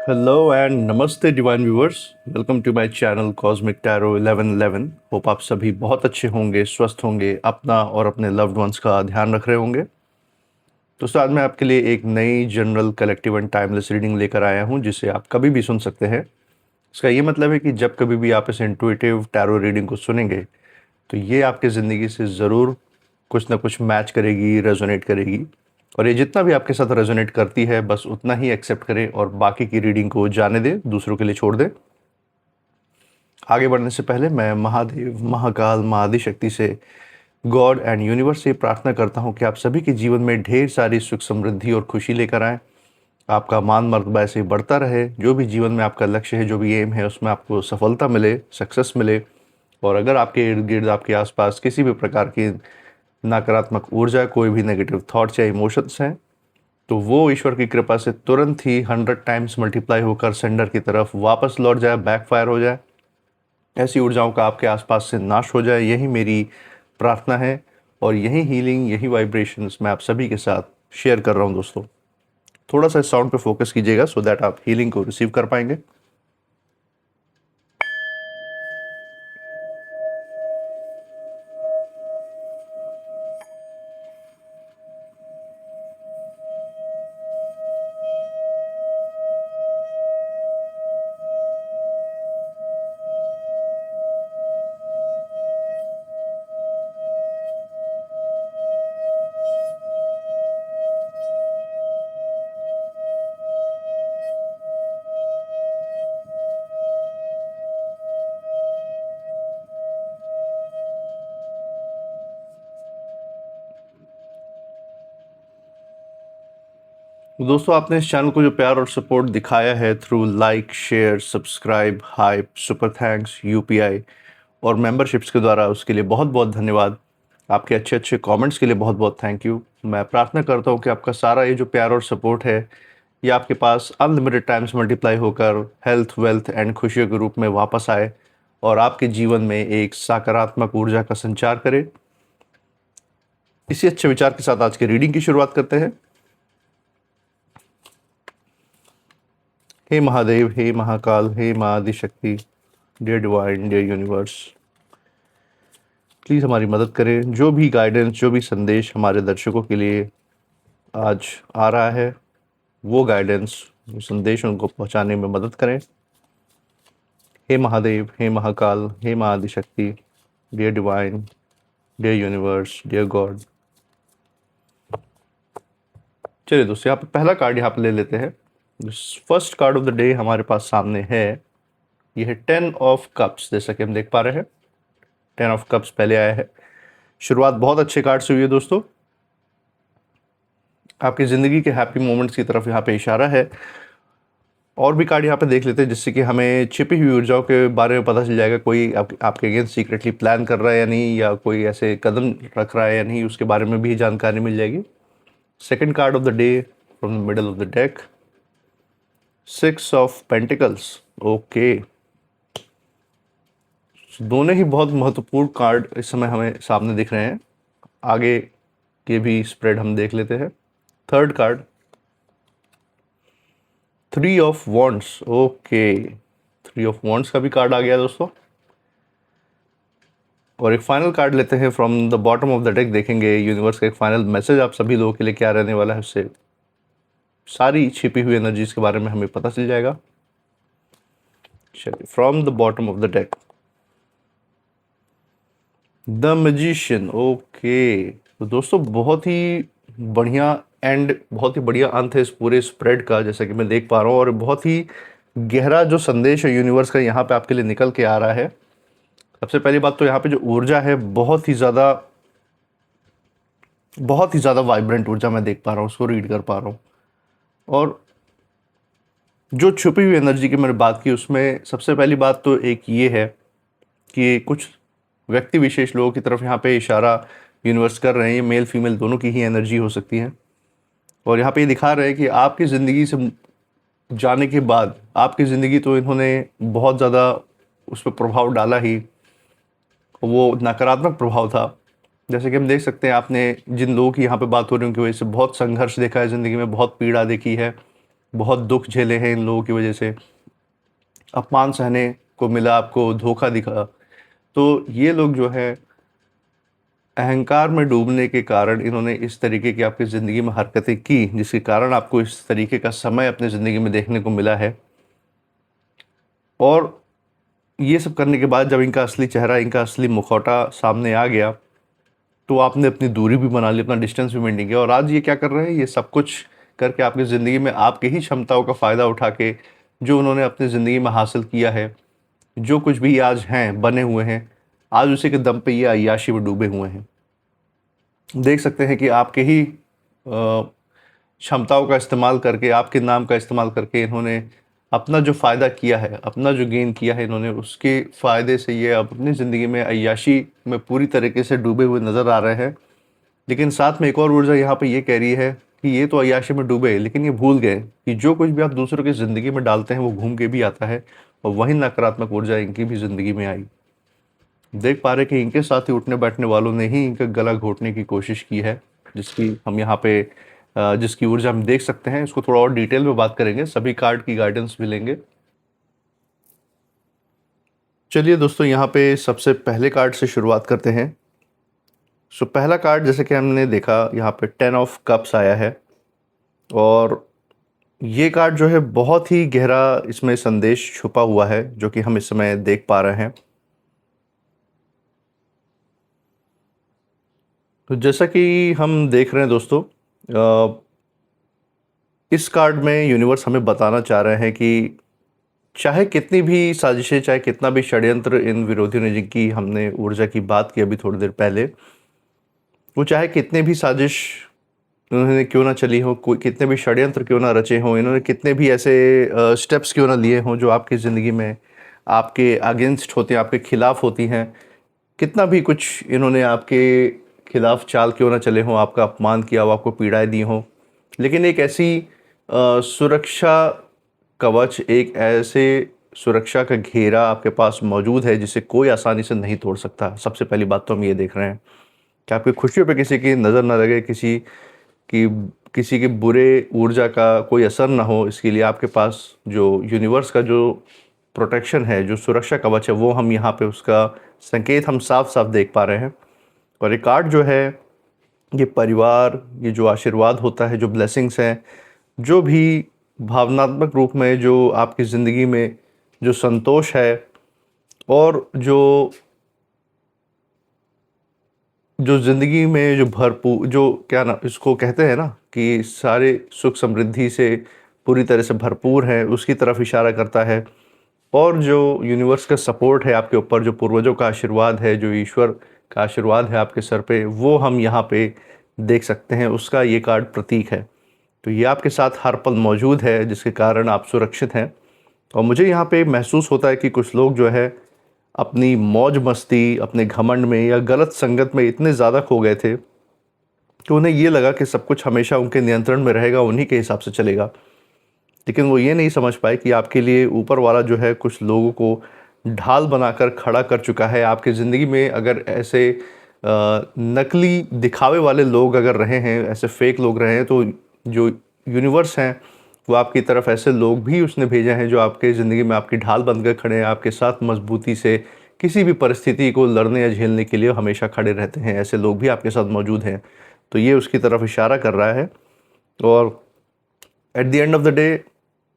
Hello and नमस्ते divine viewers. Welcome to my channel cosmic tarot 1111। Hope आप सभी बहुत अच्छे होंगे, स्वस्थ होंगे, अपना और अपने लव्ड वंस का ध्यान रख रहे होंगे। दोस्तों, आज मैं आपके लिए एक नई general collective and timeless reading लेकर आया हूं, जिसे आप कभी भी सुन सकते हैं। इसका ये मतलब है कि जब कभी भी आप इस इंट्यूटिव टैरो रीडिंग को सुनेंगे तो ये आपकी ज़िंदगी से ज़रूर कुछ ना कुछ मैच करेगी, रेजोनेट करेगी। और ये जितना भी आपके साथ रेजोनेट करती है, बस उतना ही एक्सेप्ट करें और बाकी की रीडिंग को जाने दें, दूसरों के लिए छोड़ दें। आगे बढ़ने से पहले मैं महादेव, महाकाल, महाआदिशक्ति से, गॉड एंड यूनिवर्स से प्रार्थना करता हूँ कि आप सभी के जीवन में ढेर सारी सुख, समृद्धि और खुशी लेकर आएँ। आपका मान मर्तबा ऐसे ही बढ़ता रहे। जो भी जीवन में आपका लक्ष्य है, जो भी एम है, उसमें आपको सफलता मिले, सक्सेस मिले। और अगर आपके इर्द गिर्द, आपके आसपास किसी भी प्रकार की नकारात्मक ऊर्जा, कोई भी नेगेटिव थॉट्स या इमोशंस हैं, तो वो ईश्वर की कृपा से तुरंत ही 100 टाइम्स मल्टीप्लाई होकर सेंडर की तरफ वापस लौट जाए, बैकफायर हो जाए। ऐसी ऊर्जाओं का आपके आसपास से नाश हो जाए, यही मेरी प्रार्थना है। और यही हीलिंग, यही वाइब्रेशंस मैं आप सभी के साथ शेयर कर रहा हूँ। दोस्तों, थोड़ा सा साउंड पे फोकस कीजिएगा सो दैट आप हीलिंग को रिसीव कर पाएंगे। दोस्तों, आपने इस चैनल को जो प्यार और सपोर्ट दिखाया है through like, share, subscribe, hype, super thanks, UPI और मेंबरशिप्स के द्वारा, उसके लिए बहुत बहुत धन्यवाद। आपके अच्छे अच्छे कमेंट्स के लिए बहुत बहुत थैंक यू। मैं प्रार्थना करता हूँ कि आपका सारा ये जो प्यार और सपोर्ट है, ये आपके पास अनलिमिटेड टाइम्स मल्टीप्लाई होकर हेल्थ, वेल्थ एंड खुशियों के रूप में वापस आए और आपके जीवन में एक सकारात्मक ऊर्जा का संचार करे। इसी अच्छे विचार के साथ आज की रीडिंग की शुरुआत करते हैं। हे महादेव, हे महाकाल, हे माँ Adishakti, dear divine, dear universe, please हमारी मदद करें। जो भी गाइडेंस, जो भी संदेश हमारे दर्शकों के लिए आज आ रहा है, वो गाइडेंस, वो संदेश उनको पहुंचाने में मदद करें। हे महादेव, हे महाकाल, हे माँ Adishakti, dear divine, dear universe, dear God. चलिए दोस्तों, यहाँ पे पहला कार्ड यहाँ पे ले लेते हैं। First card of the day हमारे पास सामने है, ये है 10 ऑफ कप्स। जैसा कि हम देख पा रहे हैं, 10 ऑफ कप्स पहले आया है। शुरुआत बहुत अच्छे कार्ड से हुई है दोस्तों। आपकी ज़िंदगी के हैप्पी मोमेंट्स की तरफ यहाँ पे इशारा है। और भी कार्ड यहाँ पे देख लेते हैं, जिससे कि हमें छिपी हुई ऊर्जाओं के बारे में पता चल जाएगा। कोई आपके अगेंस्ट सीक्रेटली प्लान कर रहा है या नहीं, या कोई ऐसे कदम रख रहा है या नहीं, उसके बारे में भी जानकारी मिल जाएगी। Second card of the day from the middle of the deck, 6 of pentacles. Okay, दोनों ही बहुत महत्वपूर्ण कार्ड इस समय हमें सामने दिख रहे हैं। आगे के भी स्प्रेड हम देख लेते हैं। Third card, 3 of wands. Okay, 3 of wands का भी कार्ड आ गया दोस्तों। और एक फाइनल कार्ड लेते हैं from the bottom of the deck. देखेंगे यूनिवर्स का एक फाइनल मैसेज आप सभी लोगों के लिए क्या रहने वाला है, उससे सारी छिपी हुई एनर्जीज के बारे में हमें पता चल जाएगा। चलिए, from the bottom of the deck, the magician. Okay, तो दोस्तों बहुत ही बढ़िया एंड बहुत ही बढ़िया अंत है इस पूरे स्प्रेड का, जैसा कि मैं देख पा रहा हूँ। और बहुत ही गहरा जो संदेश है यूनिवर्स का यहाँ पे आपके लिए निकल के आ रहा है। सबसे पहली बात तो यहाँ पे जो ऊर्जा है, बहुत ही ज़्यादा वाइब्रेंट ऊर्जा मैं देख पा रहा हूँ, उसको रीड कर पा रहा हूँ। और जो छुपी हुई एनर्जी की मैंने बात की, उसमें सबसे पहली बात तो एक ये है कि कुछ व्यक्ति विशेष लोगों की तरफ यहाँ पे इशारा यूनिवर्स कर रहे हैं। ये मेल फीमेल दोनों की ही एनर्जी हो सकती है। और यहाँ पे ये दिखा रहे हैं कि आपकी ज़िंदगी से जाने के बाद, आपकी ज़िंदगी तो इन्होंने बहुत ज़्यादा उस पर प्रभाव डाला ही, वो नकारात्मक प्रभाव था। जैसे कि हम देख सकते हैं, आपने जिन लोगों की यहाँ पे बात हो रही है उनकी वजह से बहुत संघर्ष देखा है ज़िंदगी में, बहुत पीड़ा देखी है, बहुत दुख झेले हैं इन लोगों की वजह से, अपमान सहने को मिला, आपको धोखा दिखा। तो ये लोग जो है अहंकार में डूबने के कारण इन्होंने इस तरीके की आपकी ज़िंदगी में हरकतें की, जिसके कारण आपको इस तरीके का समय अपनी ज़िंदगी में देखने को मिला है। और ये सब करने के बाद जब इनका असली चेहरा, इनका असली मुखौटा सामने आ गया, तो आपने अपनी दूरी भी बना ली, अपना डिस्टेंस भी मेंटेन किया। और आज ये क्या कर रहे हैं, ये सब कुछ करके आपकी ज़िंदगी में आपके ही क्षमताओं का फ़ायदा उठा के जो उन्होंने अपनी ज़िंदगी में हासिल किया है, जो कुछ भी आज हैं, बने हुए हैं, आज उसी के दम पे ये अय्याशी में डूबे हुए हैं। देख सकते हैं कि आपके ही क्षमताओं का इस्तेमाल करके, आपके नाम का इस्तेमाल करके इन्होंने अपना जो फ़ायदा किया है, अपना जो गेन किया है इन्होंने, उसके फ़ायदे से ये अब अपनी ज़िंदगी में अय्याशी में पूरी तरीके से डूबे हुए नज़र आ रहे हैं। लेकिन साथ में एक और ऊर्जा यहाँ पे ये कह रही है कि ये तो अय्याशी में डूबे, लेकिन ये भूल गए कि जो कुछ भी आप दूसरों की ज़िंदगी में डालते हैं वो घूम के भी आता है, और वही नकारात्मक ऊर्जा इनकी भी ज़िंदगी में आई। देख पा रहे कि इनके साथ ही उठने बैठने वालों ने ही इनका गला घोटने की कोशिश की है, जिसकी हम यहाँ पे जिसकी ऊर्जा हम देख सकते हैं। इसको थोड़ा और डिटेल में बात करेंगे, सभी कार्ड की गाइडेंस भी लेंगे। चलिए दोस्तों, यहाँ पे सबसे पहले कार्ड से शुरुआत करते हैं। सो पहला कार्ड जैसे कि हमने देखा, यहाँ पे 10 ऑफ कप्स आया है, और ये कार्ड जो है बहुत ही गहरा इसमें संदेश छुपा हुआ है, जो कि हम इस समय देख पा रहे हैं। तो जैसा कि हम देख रहे हैं दोस्तों, इस कार्ड में यूनिवर्स हमें बताना चाह रहे हैं कि चाहे कितनी भी साजिशें, चाहे कितना भी षड्यंत्र इन विरोधियों ने, जिनकी हमने ऊर्जा की बात की अभी थोड़ी देर पहले, वो चाहे कितने भी साजिश उन्होंने क्यों ना चली हो, कोई कितने भी षड्यंत्र क्यों ना रचे हों, इन्होंने कितने भी ऐसे स्टेप्स क्यों ना लिए हों जो आपकी ज़िंदगी में आपके अगेंस्ट होते हैं, आपके खिलाफ होती हैं, कितना भी कुछ इन्होंने आपके खिलाफ चाल क्यों ना चले हों, आपका अपमान किया हो, आपको पीड़ाएं दी हों, लेकिन एक ऐसी सुरक्षा कवच, एक ऐसे सुरक्षा का घेरा आपके पास मौजूद है जिसे कोई आसानी से नहीं तोड़ सकता। सबसे पहली बात तो हम ये देख रहे हैं कि आपकी खुशियों पे किसी की नज़र ना लगे, की किसी के बुरे ऊर्जा का कोई असर ना हो, इसके लिए आपके पास जो यूनिवर्स का जो प्रोटेक्शन है, जो सुरक्षा कवच है, वो हम यहाँ पे उसका संकेत हम साफ साफ देख पा रहे हैं। और ये कार्ड जो है, ये परिवार, ये जो आशीर्वाद होता है, जो ब्लेसिंग्स हैं, जो भी भावनात्मक रूप में जो आपकी ज़िंदगी में जो संतोष है, और जो जो ज़िंदगी में जो भरपूर, जो क्या ना इसको कहते हैं ना कि सारे सुख समृद्धि से पूरी तरह से भरपूर है, उसकी तरफ इशारा करता है। और जो यूनिवर्स का सपोर्ट है आपके ऊपर, जो पूर्वजों का आशीर्वाद है, जो ईश्वर का आशीर्वाद है आपके सर पे, वो हम यहाँ पे देख सकते हैं, उसका ये कार्ड प्रतीक है। तो ये आपके साथ हर पल मौजूद है, जिसके कारण आप सुरक्षित हैं। और मुझे यहाँ पे महसूस होता है कि कुछ लोग जो है अपनी मौज मस्ती, अपने घमंड में या गलत संगत में इतने ज़्यादा खो गए थे कि उन्हें ये लगा कि सब कुछ हमेशा उनके नियंत्रण में रहेगा, उन्हीं के हिसाब से चलेगा। लेकिन वो ये नहीं समझ पाए कि आपके लिए ऊपर वाला जो है कुछ लोगों को ढाल बनाकर खड़ा कर चुका है। आपकी ज़िंदगी में अगर ऐसे नकली दिखावे वाले लोग अगर रहे हैं, ऐसे फेक लोग रहे हैं, तो जो यूनिवर्स हैं वो आपकी तरफ ऐसे लोग भी उसने भेजे हैं जो आपके ज़िंदगी में आपकी ढाल बनकर खड़े हैं, आपके साथ मजबूती से किसी भी परिस्थिति को लड़ने या झेलने के लिए हमेशा खड़े रहते हैं। ऐसे लोग भी आपके साथ मौजूद हैं। तो ये उसकी तरफ इशारा कर रहा है। और at the end of the day,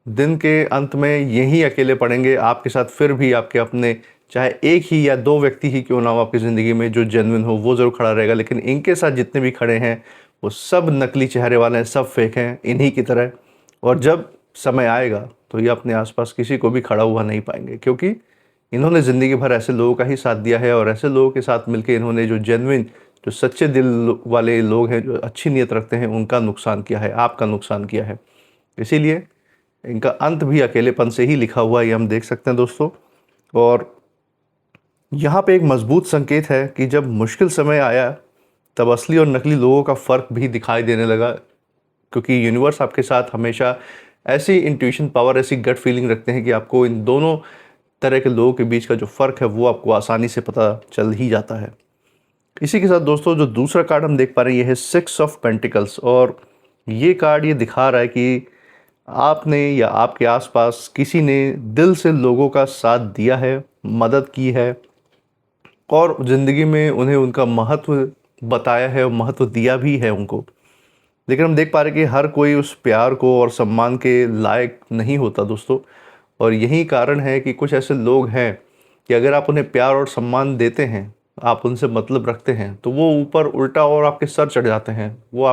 दिन के अंत में यही अकेले पड़ेंगे आपके साथ, फिर भी आपके अपने, चाहे एक ही या दो व्यक्ति ही क्यों ना हो आपकी ज़िंदगी में जो जेन्युइन हो, वो ज़रूर खड़ा रहेगा। लेकिन इनके साथ जितने भी खड़े हैं वो सब नकली चेहरे वाले हैं, सब फेक हैं इन्हीं की तरह। और जब समय आएगा तो ये अपने आसपास किसी को भी खड़ा हुआ नहीं पाएंगे, क्योंकि इन्होंने ज़िंदगी भर ऐसे लोगों का ही साथ दिया है, और ऐसे लोगों के साथ मिलकर इन्होंने जो जेन्युइन, जो सच्चे दिल वाले लोग हैं, जो अच्छी नीयत रखते हैं, उनका नुकसान किया है, आपका नुकसान किया है। इसीलिए इनका अंत भी अकेलेपन से ही लिखा हुआ है, ये हम देख सकते हैं दोस्तों। और यहाँ पे एक मजबूत संकेत है कि जब मुश्किल समय आया तब असली और नकली लोगों का फ़र्क भी दिखाई देने लगा, क्योंकि यूनिवर्स आपके साथ हमेशा ऐसी इंट्यूशन पावर, ऐसी गट फीलिंग रखते हैं कि आपको इन दोनों तरह के लोगों के बीच का जो फ़र्क है वो आपको आसानी से पता चल ही जाता है। इसी के साथ दोस्तों, जो दूसरा कार्ड हम देख पा रहे हैं ये है 6 ऑफ पेंटिकल्स। और ये कार्ड ये दिखा रहा है कि आपने या आपके आसपास किसी ने दिल से लोगों का साथ दिया है, मदद की है और ज़िंदगी में उन्हें उनका महत्व बताया है और महत्व दिया भी है उनको। लेकिन हम देख पा रहे हैं कि हर कोई उस प्यार को और सम्मान के लायक नहीं होता दोस्तों। और यही कारण है कि कुछ ऐसे लोग हैं कि अगर आप उन्हें प्यार और सम्मान देते हैं, आप उनसे मतलब रखते हैं, तो वो ऊपर उल्टा और आपके सर चढ़ जाते हैं। वो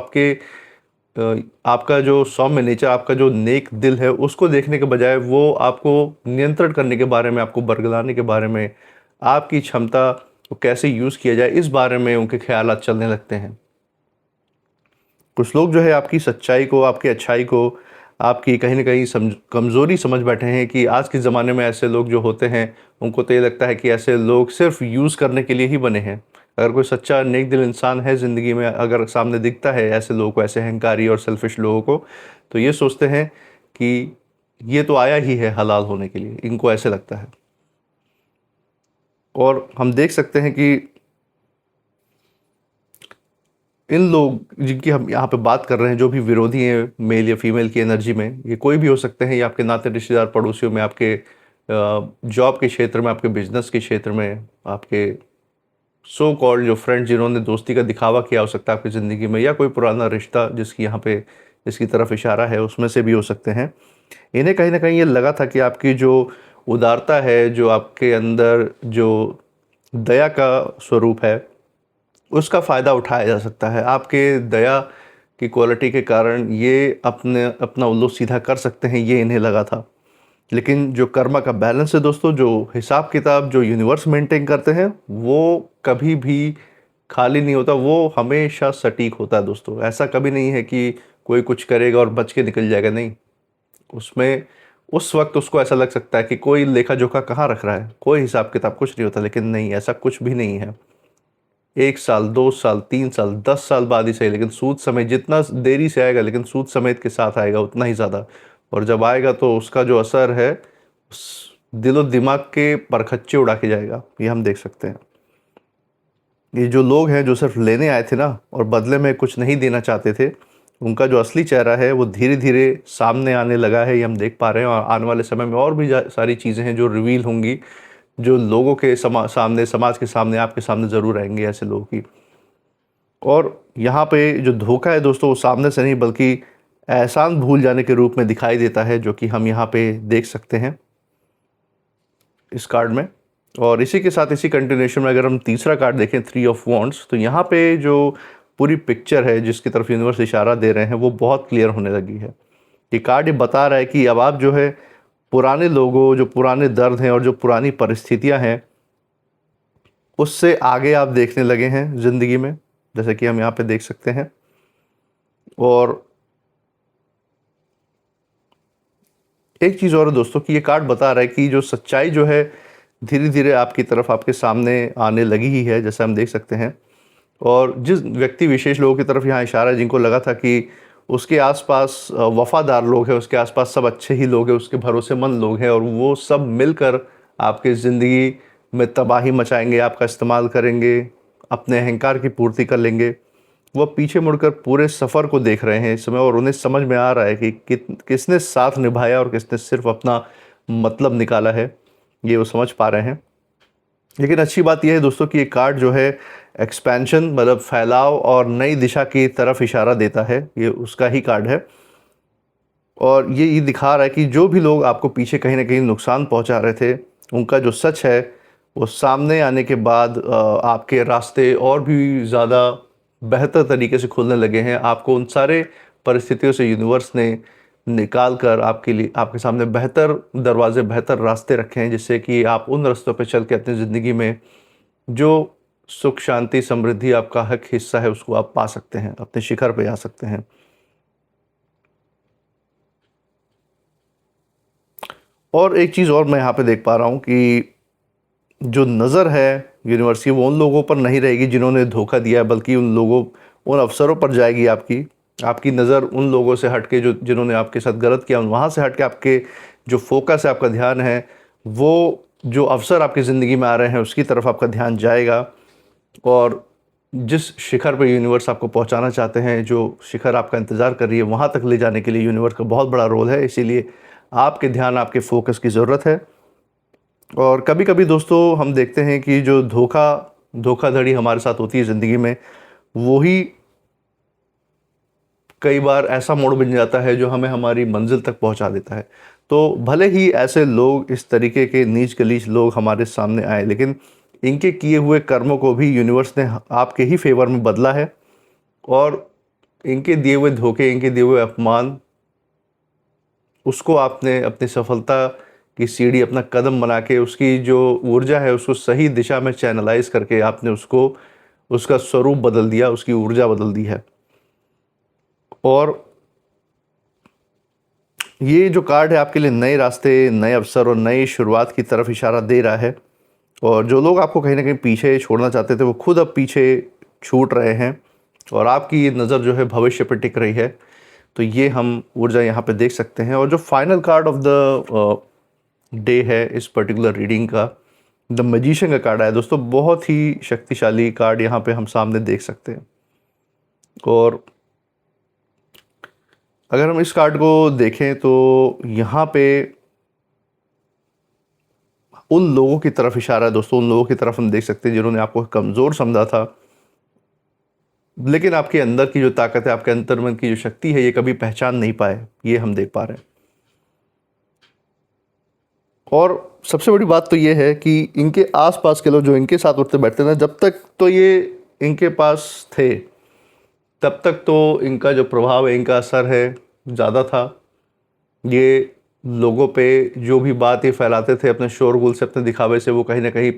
आपका जो सौम्य नेचर, आपका जो नेक दिल है, उसको देखने के बजाय वो आपको नियंत्रण करने के बारे में, आपको बरगलाने के बारे में, आपकी क्षमता को कैसे यूज़ किया जाए, इस बारे में उनके ख़्यालात चलने लगते हैं। कुछ लोग जो है आपकी सच्चाई को, आपकी अच्छाई को, आपकी कहीं न कहीं कमज़ोरी समझ बैठे हैं कि आज के ज़माने में ऐसे लोग जो होते हैं, उनको तो ये लगता है कि ऐसे लोग सिर्फ़ यूज़ करने के लिए ही बने हैं। अगर कोई सच्चा नेक दिल इंसान है ज़िंदगी में, अगर सामने दिखता है ऐसे लोगों को, ऐसे अहंकारी और सेल्फ़िश लोगों को, तो ये सोचते हैं कि ये तो आया ही है हलाल होने के लिए, इनको ऐसे लगता है। और हम देख सकते हैं कि इन लोग जिनकी हम यहाँ पे बात कर रहे हैं, जो भी विरोधी हैं मेल या फीमेल की एनर्जी में, ये कोई भी हो सकते हैं। ये आपके नाते रिश्तेदार, पड़ोसियों में, आपके जॉब के क्षेत्र में, आपके बिजनेस के क्षेत्र में, आपके सो कॉल्ड जो फ्रेंड जिन्होंने दोस्ती का दिखावा किया हो सकता है आपकी ज़िंदगी में, या कोई पुराना रिश्ता जिसकी यहाँ पे जिसकी तरफ इशारा है, उसमें से भी हो सकते हैं। इन्हें कहीं ना कहीं ये लगा था कि आपकी जो उदारता है, जो आपके अंदर जो दया का स्वरूप है, उसका फ़ायदा उठाया जा सकता है। आपके दया की क्वालिटी के कारण ये अपना उल्लू सीधा कर सकते हैं, ये इन्हें लगा था। लेकिन जो कर्मा का बैलेंस है दोस्तों, जो हिसाब किताब जो यूनिवर्स मेंटेन करते हैं, वो कभी भी खाली नहीं होता, वो हमेशा सटीक होता है दोस्तों। ऐसा कभी नहीं है कि कोई कुछ करेगा और बच के निकल जाएगा, नहीं। उसमें उस वक्त उसको ऐसा लग सकता है कि कोई लेखा जोखा कहाँ रख रहा है, कोई हिसाब किताब कुछ नहीं होता। लेकिन नहीं, ऐसा कुछ भी नहीं है। 1 साल, 2 साल, 3 साल, 10 साल बाद ही सही, लेकिन सूद समेत जितना देरी से आएगा, लेकिन सूद समेत के साथ आएगा उतना ही ज़्यादा। और जब आएगा तो उसका जो असर है, उस दिलो दिमाग के परखच्चे उड़ा के जाएगा। ये हम देख सकते हैं। ये जो लोग हैं जो सिर्फ लेने आए थे ना, और बदले में कुछ नहीं देना चाहते थे, उनका जो असली चेहरा है वो धीरे धीरे सामने आने लगा है। ये हम देख पा रहे हैं। और आने वाले समय में और भी सारी चीज़ें हैं जो रिवील होंगी, जो लोगों के सामने, समाज के सामने, आपके सामने ज़रूर आएंगे ऐसे लोगों की। और यहाँ पे जो धोखा है दोस्तों, वो सामने से नहीं बल्कि एहसान भूल जाने के रूप में दिखाई देता है, जो कि हम यहाँ पे देख सकते हैं इस कार्ड में। और इसी के साथ, इसी कंटिन्यूएशन में अगर हम तीसरा कार्ड देखें, 3 ऑफ वॉन्ड्स, तो यहाँ पे जो पूरी पिक्चर है जिसकी तरफ यूनिवर्स इशारा दे रहे हैं, वो बहुत क्लियर होने लगी है। ये कार्ड ये बता रहा है कि अब आप जो है पुराने लोगों, जो पुराने दर्द हैं और जो पुरानी परिस्थितियां हैं, उससे आगे आप देखने लगे हैं ज़िंदगी में, जैसे कि हम यहाँ पे देख सकते हैं। और एक चीज़ और है दोस्तों कि ये कार्ड बता रहा है कि जो सच्चाई जो है धीरे धीरे आपकी तरफ, आपके सामने आने लगी ही है, जैसे हम देख सकते हैं। और जिस व्यक्ति विशेष लोगों की तरफ यहाँ इशारा है, जिनको लगा था कि उसके आसपास वफादार लोग हैं, उसके आसपास सब अच्छे ही लोग हैं, उसके भरोसेमंद लोग हैं, और वो सब मिलकर आपकी ज़िंदगी में तबाही मचाएंगे, आपका इस्तेमाल करेंगे, अपने अहंकार की पूर्ति कर लेंगे। वो पीछे मुड़कर पूरे सफ़र को देख रहे हैं इस समय, और उन्हें समझ में आ रहा है कि किसने साथ निभाया और किसने सिर्फ अपना मतलब निकाला है, ये वो समझ पा रहे हैं। लेकिन अच्छी बात यह है दोस्तों कि ये कार्ड जो है एक्सपेंशन, मतलब फैलाव और नई दिशा की तरफ इशारा देता है। ये उसका ही कार्ड है। और ये दिखा रहा है कि जो भी लोग आपको पीछे कहीं ना कहीं नुकसान पहुंचा रहे थे, उनका जो सच है वो सामने आने के बाद आपके रास्ते और भी ज़्यादा बेहतर तरीके से खुलने लगे हैं। आपको उन सारे परिस्थितियों से यूनिवर्स ने निकाल कर आपके लिए, आपके सामने बेहतर दरवाजे, बेहतर रास्ते रखे हैं, जिससे कि आप उन रास्तों पे चल के अपनी ज़िंदगी में जो सुख, शांति, समृद्धि आपका हक हिस्सा है, उसको आप पा सकते हैं, अपने शिखर पे आ सकते हैं। और एक चीज़ और मैं यहाँ पे देख पा रहा हूँ कि जो नज़र है यूनिवर्स की, वो उन लोगों पर नहीं रहेगी जिन्होंने धोखा दिया है, बल्कि उन अवसरों पर जाएगी। आपकी नज़र उन लोगों से हट के, जो जिन्होंने आपके साथ गलत किया, वहाँ से हट के आपके जो फोकस है, आपका ध्यान है, वो जो अवसर आपकी ज़िंदगी में आ रहे हैं उसकी तरफ आपका ध्यान जाएगा। और जिस शिखर पे यूनिवर्स आपको पहुंचाना चाहते हैं, जो शिखर आपका इंतज़ार कर रही है, वहाँ तक ले जाने के लिए यूनिवर्स का बहुत बड़ा रोल है। इसीलिए आपके ध्यान, आपके फोकस की ज़रूरत है। और कभी-कभी दोस्तों हम देखते हैं कि जो धोखाधड़ी हमारे साथ होती है ज़िंदगी में, वो ही कई बार ऐसा मोड़ बन जाता है जो हमें हमारी मंजिल तक पहुंचा देता है। तो भले ही ऐसे लोग, इस तरीके के नीच गलीच लोग हमारे सामने आए, लेकिन इनके किए हुए कर्मों को भी यूनिवर्स ने आपके ही फेवर में बदला है। और इनके दिए हुए धोखे, इनके दिए हुए अपमान, उसको आपने अपनी सफलता की सीढ़ी, अपना कदम बना के, उसकी जो ऊर्जा है उसको सही दिशा में चैनलाइज करके आपने उसको, उसका स्वरूप बदल दिया, उसकी ऊर्जा बदल दी है। और ये जो कार्ड है आपके लिए नए रास्ते, नए अवसर और नई शुरुआत की तरफ इशारा दे रहा है। और जो लोग आपको कहीं ना कहीं पीछे छोड़ना चाहते थे, वो खुद अब पीछे छूट रहे हैं और आपकी ये नज़र जो है भविष्य पर टिक रही है। तो ये हम ऊर्जा यहाँ पे देख सकते हैं। और जो final card of the day है इस पर्टिकुलर रीडिंग का, द मैजिशियन का कार्ड है दोस्तों। बहुत ही शक्तिशाली कार्ड यहाँ पे हम सामने देख सकते हैं। और अगर हम इस कार्ड को देखें तो यहाँ पे उन लोगों की तरफ इशारा है दोस्तों, उन लोगों की तरफ हम देख सकते हैं जिन्होंने आपको कमज़ोर समझा था, लेकिन आपके अंदर की जो ताकत है, आपके अंतर्मन की जो शक्ति है, ये कभी पहचान नहीं पाए, ये हम देख पा रहे हैं। और सबसे बड़ी बात तो ये है कि इनके आसपास के लोग जो इनके साथ उठते बैठते ना, जब तक तो ये इनके पास थे, तब तक तो इनका जो प्रभाव है, इनका असर है, ज़्यादा था। ये लोगों पे जो भी बात ये फैलाते थे अपने शोरगुल से, अपने दिखावे से, वो कहीं ना कहीं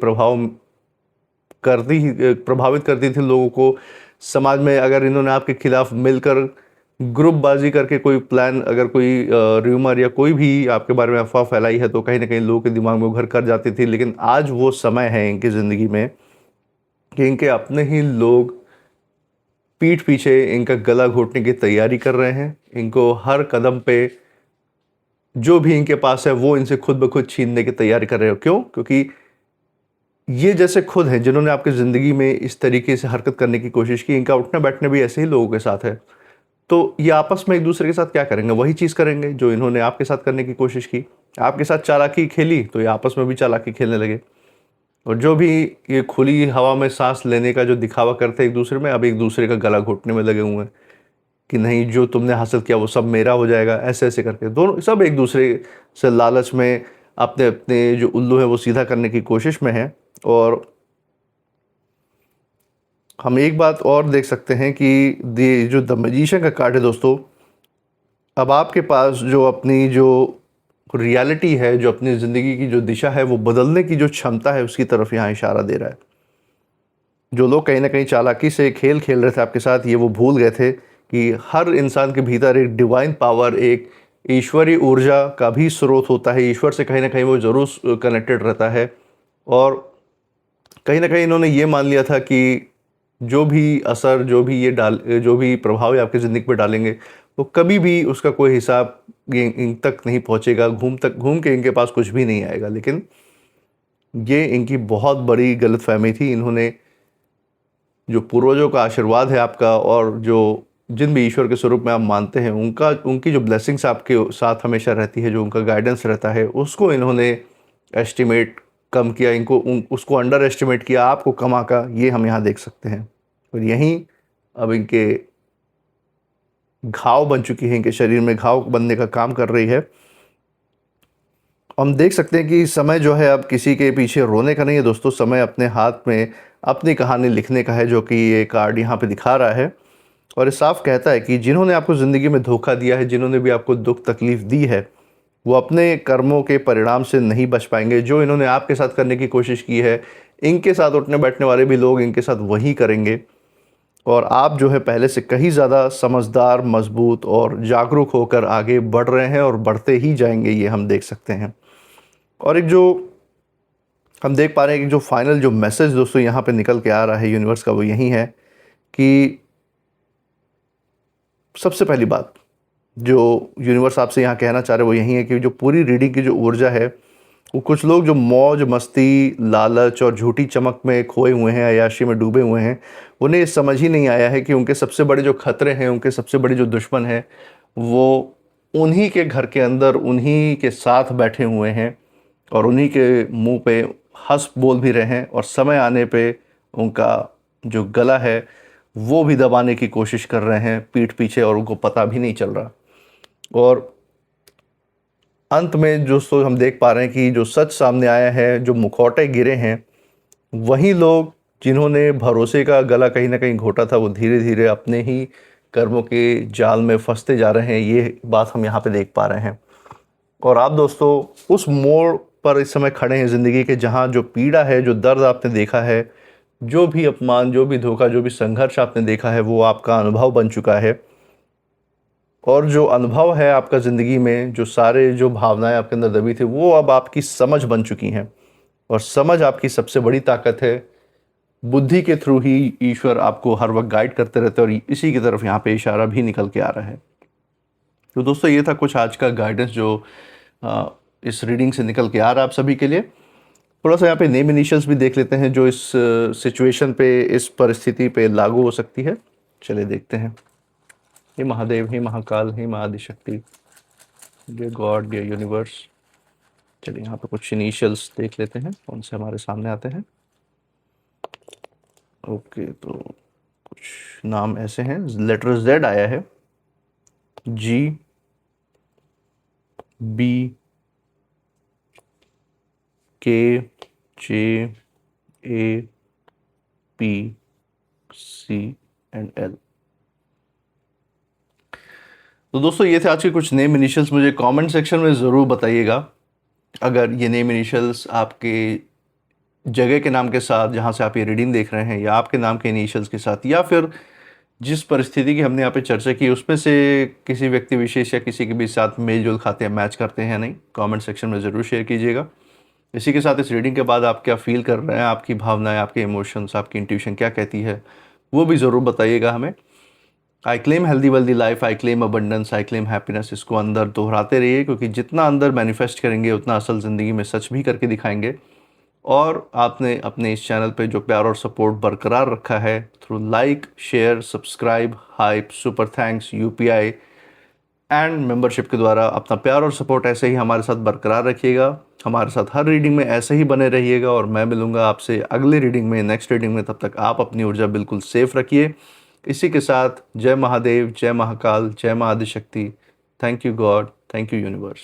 प्रभावित करती थी लोगों को। समाज में अगर इन्होंने आपके खिलाफ मिलकर ग्रुपबाजी करके कोई प्लान, अगर कोई र्यूमर या कोई भी आपके बारे में अफवाह फैलाई है, तो कहीं ना कहीं लोगों के दिमाग में वो घर कर जाती थी। लेकिन आज वो समय है इनकी ज़िंदगी में कि इनके अपने ही लोग पीठ पीछे इनका गला घोटने की तैयारी कर रहे हैं। इनको हर कदम पे जो भी इनके पास है वो इनसे खुद ब खुद छीनने की तैयारी कर रहे हो। क्यों? क्योंकि ये जैसे खुद हैं जिन्होंने आपकी ज़िंदगी में इस तरीके से हरकत करने की कोशिश की, इनका उठना बैठना भी ऐसे ही लोगों के साथ है। तो ये आपस में एक दूसरे के साथ क्या करेंगे? वही चीज़ करेंगे जो इन्होंने आपके साथ करने की कोशिश की। आपके साथ चालाकी खेली तो ये आपस में भी चालाकी खेलने लगे। और जो भी ये खुली हवा में सांस लेने का जो दिखावा करते हैं एक दूसरे में, अब एक दूसरे का गला घोटने में लगे हुए हैं कि नहीं, जो तुमने हासिल किया वो सब मेरा हो जाएगा, ऐसे ऐसे करके दोनों सब एक दूसरे से लालच में अपने अपने जो उल्लू है वो सीधा करने की कोशिश में है। और हम एक बात और देख सकते हैं कि जो द मैजिशियन का कार्ड है दोस्तों, अब आपके पास जो अपनी जो रियलिटी है, जो अपनी ज़िंदगी की जो दिशा है, वो बदलने की जो क्षमता है, उसकी तरफ यहाँ इशारा दे रहा है। जो लोग कहीं ना कहीं चालाकी से खेल खेल रहे थे आपके साथ, ये वो भूल गए थे कि हर इंसान के भीतर एक डिवाइन पावर, एक ईश्वरीय ऊर्जा का भी स्रोत होता है। ईश्वर से कहीं ना कहीं वो ज़रूर कनेक्टेड रहता है। और कहीं ना कहीं इन्होंने ये मान लिया था कि जो भी असर, जो भी प्रभाव ये आपकी ज़िंदगी पर डालेंगे, वो कभी भी उसका कोई हिसाब इन तक नहीं पहुँचेगा। घूम के इनके पास कुछ भी नहीं आएगा। लेकिन ये इनकी बहुत बड़ी गलतफहमी थी। इन्होंने जो पूर्वजों का आशीर्वाद है आपका, और जो जिन भी ईश्वर के स्वरूप में आप मानते हैं, उनकी जो ब्लेसिंग्स आपके साथ हमेशा रहती है, जो उनका गाइडेंस रहता है, उसको इन्होंने एस्टिमेट कम किया, उसको अंडर एस्टिमेट किया, आपको कम आंका, ये हम यहाँ देख सकते हैं। और यहीं अब इनके घाव बन चुकी है, इनके शरीर में घाव बनने का काम कर रही है। हम देख सकते हैं कि समय जो है अब किसी के पीछे रोने का नहीं है दोस्तों, समय अपने हाथ में अपनी कहानी लिखने का है, जो कि ये कार्ड यहाँ पे दिखा रहा है। और ये साफ कहता है कि जिन्होंने आपको ज़िंदगी में धोखा दिया है, जिन्होंने भी आपको दुख तकलीफ़ दी है, वो अपने कर्मों के परिणाम से नहीं बच पाएंगे। जो इन्होंने आपके साथ करने की कोशिश की है, इनके साथ उठने बैठने वाले भी लोग इनके साथ वही करेंगे। और आप जो है पहले से कहीं ज़्यादा समझदार, मजबूत और जागरूक होकर आगे बढ़ रहे हैं, और बढ़ते ही जाएंगे, ये हम देख सकते हैं। और एक जो हम देख पा रहे हैं कि जो फाइनल जो मैसेज दोस्तों यहाँ पे निकल के आ रहा है यूनिवर्स का, वो यही है कि सबसे पहली बात जो यूनिवर्स आपसे यहाँ कहना चाह रहे हैं वो यही है कि जो पूरी रीडिंग की जो ऊर्जा है, वो कुछ लोग जो मौज मस्ती, लालच और झूठी चमक में खोए हुए हैं, अय्याशी में डूबे हुए हैं, उन्हें ये समझ ही नहीं आया है कि उनके सबसे बड़े जो खतरे हैं, उनके सबसे बड़े जो दुश्मन हैं, वो उन्हीं के घर के अंदर उन्हीं के साथ बैठे हुए हैं और उन्हीं के मुंह पे हंस बोल भी रहे हैं, और समय आने पे उनका जो गला है वो भी दबाने की कोशिश कर रहे हैं पीठ पीछे, और उनको पता भी नहीं चल रहा। और अंत में दोस्तों हम देख पा रहे हैं कि जो सच सामने आया है, जो मुखौटे गिरे हैं, वही लोग जिन्होंने भरोसे का गला कहीं ना कहीं घोटा था, वो धीरे धीरे अपने ही कर्मों के जाल में फंसते जा रहे हैं। ये बात हम यहाँ पे देख पा रहे हैं। और आप दोस्तों उस मोड़ पर इस समय खड़े हैं ज़िंदगी के, जहाँ जो पीड़ा है, जो दर्द आपने देखा है, जो भी अपमान, जो भी धोखा, जो भी संघर्ष आपने देखा है, वो आपका अनुभव बन चुका है। और जो अनुभव है आपका ज़िंदगी में, जो सारे जो भावनाएं आपके अंदर दबी थी, वो अब आपकी समझ बन चुकी हैं। और समझ आपकी सबसे बड़ी ताकत है। बुद्धि के थ्रू ही ईश्वर आपको हर वक्त गाइड करते रहते हैं, और इसी की तरफ यहाँ पे इशारा भी निकल के आ रहा है। तो दोस्तों ये था कुछ आज का गाइडेंस जो इस रीडिंग से निकल के आ रहा है आप सभी के लिए। थोड़ा सा यहाँ पे नेम इनिशियल्स भी देख लेते हैं जो इस सिचुएशन पे, इस परिस्थिति पे लागू हो सकती है। चलिए देखते हैं। हे महादेव, हे महाकाल, हे महाआदिशक्ति, डियर गॉड, डियर यूनिवर्स। चलिए यहाँ पे कुछ इनिशियल्स देख लेते हैं कौन से हमारे सामने आते हैं। ओके, तो कुछ नाम ऐसे हैं। लेटर जेड आया है, जी, बी, के, जे, ए, पी, सी एंड एल। तो दोस्तों ये थे आज के कुछ नेम इनिशियल्स। मुझे कमेंट सेक्शन में ज़रूर बताइएगा अगर ये नेम इनिशियल्स आपके जगह के नाम के साथ, जहाँ से आप ये रीडिंग देख रहे हैं, या आपके नाम के इनिशियल्स के साथ, या फिर जिस परिस्थिति की हमने यहाँ पे चर्चा की उसमें से किसी व्यक्ति विशेष या किसी के भी साथ मेल जोल खाते हैं, मैच करते हैं या नहीं, कमेंट सेक्शन में ज़रूर शेयर कीजिएगा। इसी के साथ इस रीडिंग के बाद आप क्या फील कर रहे हैं, आपकी भावनाएं, आपके इमोशंस, आपकी इंट्यूशन क्या कहती है, वो भी ज़रूर बताइएगा हमें। I claim healthy wealthy life, I claim abundance, I claim happiness. इसको अंदर दोहराते रहिए, क्योंकि जितना अंदर मैनिफेस्ट करेंगे उतना असल ज़िंदगी में सच भी करके दिखाएंगे। और आपने अपने इस चैनल पे जो प्यार और सपोर्ट बरकरार रखा है through like, share, subscribe, hype, super thanks, UPI and membership के द्वारा अपना प्यार और सपोर्ट ऐसे ही हमारे साथ बरकरार रखिएगा। हमारे साथ हर रीडिंग में ऐसे ही बने रहिएगा, और मैं मिलूंगा आपसे अगली रीडिंग में, नेक्स्ट रीडिंग में। तब तक आप अपनी ऊर्जा बिल्कुल सेफ रखिए। इसी के साथ जय महादेव, जय महाकाल, जय Mahaadishakti. Thank you God, thank you universe.